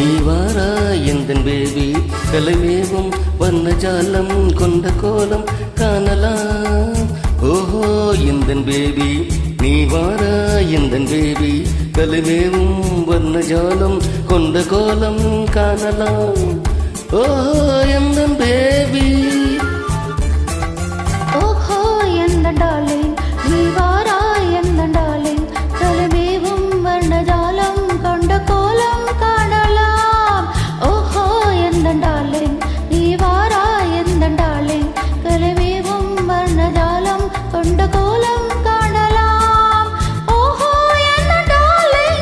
நீ வாரா எந்தன் பேபி கலைமேவும் வண்ணஜாலம் கொண்ட கோலம் காணலாம். ஓஹோ எந்தன் பேபி நீ வாரா எந்தன் பேபி கலைமேவும் வண்ணஜாலம் கொண்ட கோலம் காணலாம். ஓஹோ எந்தன் பேபி ஓஹோ எந்தன் டார்லிங் நீ வாரா எந்தன் டார்லிங் கலைமேவும் வண்ணஜாலம் கொண்ட கோலம் காணலாம். ஓஹோ எந்தன் டார்லிங் நீ வாரா எந்தன் டார்லிங் கலைமேவும் வண்ணஜாலம் கொண்ட கோலம் காணலாம். ஓஹோ எந்தன் டார்லிங்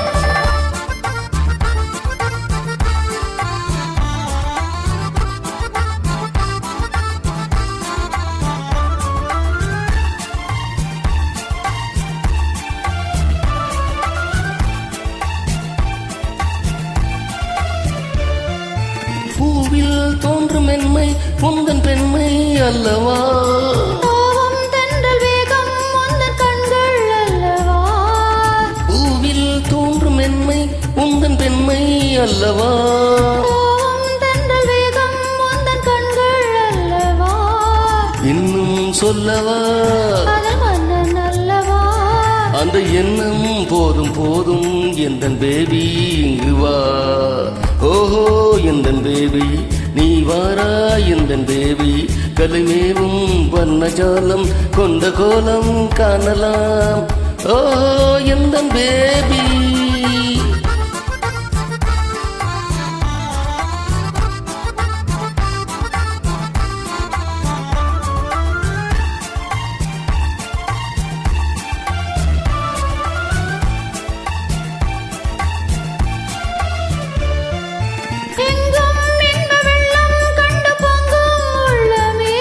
பூவில் தோன்றும் மென்மை உந்தன் பெண்மை அல்லவா. தாவம் தென்றல் வேகம் உந்தன் கண்கள் அல்லவா. பூவில் தோன்றும் மென்மை உந்தன் பெண்மை அல்லவா. தாவம் தென்றல் வேகம் உந்தன் கண்கள் அல்லவா. இன்னும் சொல்லவா காதல் மன்னன் அல்லவா. அந்த எண்ணம் போதும் போதும் எந்தன் பேபி இங்கு வா. ஓஹோ எந்தன் பேபி நீ வாரா எந்தன் பேபி கலைமேவும் வண்ணஜாலம் கொண்ட கோலம் காணலாம். ஓஹோ எந்தன் பேபி எங்கும் இன்ப வெள்ளம் கண்டு பொங்கும் உள்ளமே.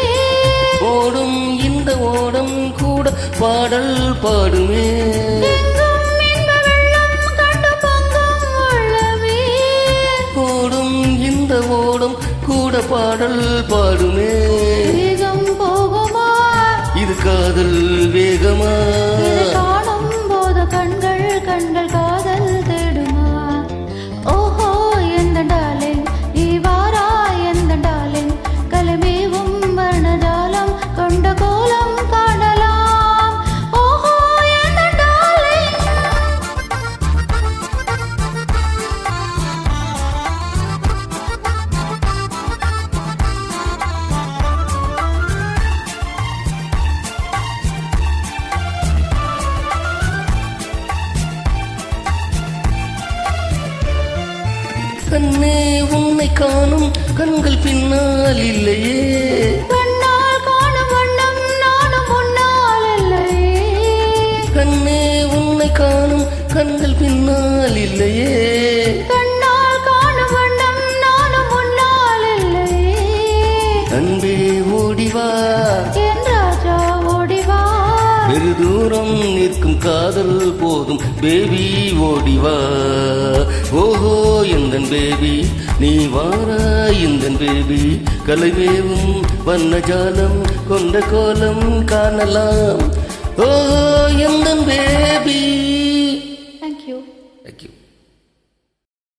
ஓடும் இந்த ஓடம் கூட பாடல் பாடுமே. எங்கும் இன்ப வெள்ளம் கண்டு பொங்கும் உள்ளமே. ஓடும் இந்த ஓடம் கூட பாடல் பாடுமே. வேகம் போகுமா இது காதல் வேகமா. இதை காணும் போது கண்கள் கண்கள் காதல் தேடுமா. ஓஹோ எந்தன் டார்லிங் நீ வாரா எந்தன் டார்லிங் கலைமேவும் வண்ணஜாலம் கொண்ட கோலம் காணலாம். ஓஹோ எந்தன் டார்லிங் கண்ணே உன்னை காணும் கண்கள் பின்னால் இல்லையே. கண்ணால் காணும் வண்ணம் நானும் முன்னால் இல்லையே. கண்ணே உன்னை காணும் கண்கள் பின்னால் இல்லையே. கண்ணால் காணும் வண்ணம் நானும் முன்னால் இல்லையே. அன்பே ஓடிவா என் ராஜா ஓடிவா. வெறு தூரம் நிற்கும் காதல் போதும் பேபி ஓடிவா. ஓஹோ எந்தன் பேபி நீ வாரா எந்தன் பேபி கலைமேவும் வண்ணஜாலம் கொண்ட கோலம் காணலாம். ஓஹோ எந்தன் பேபி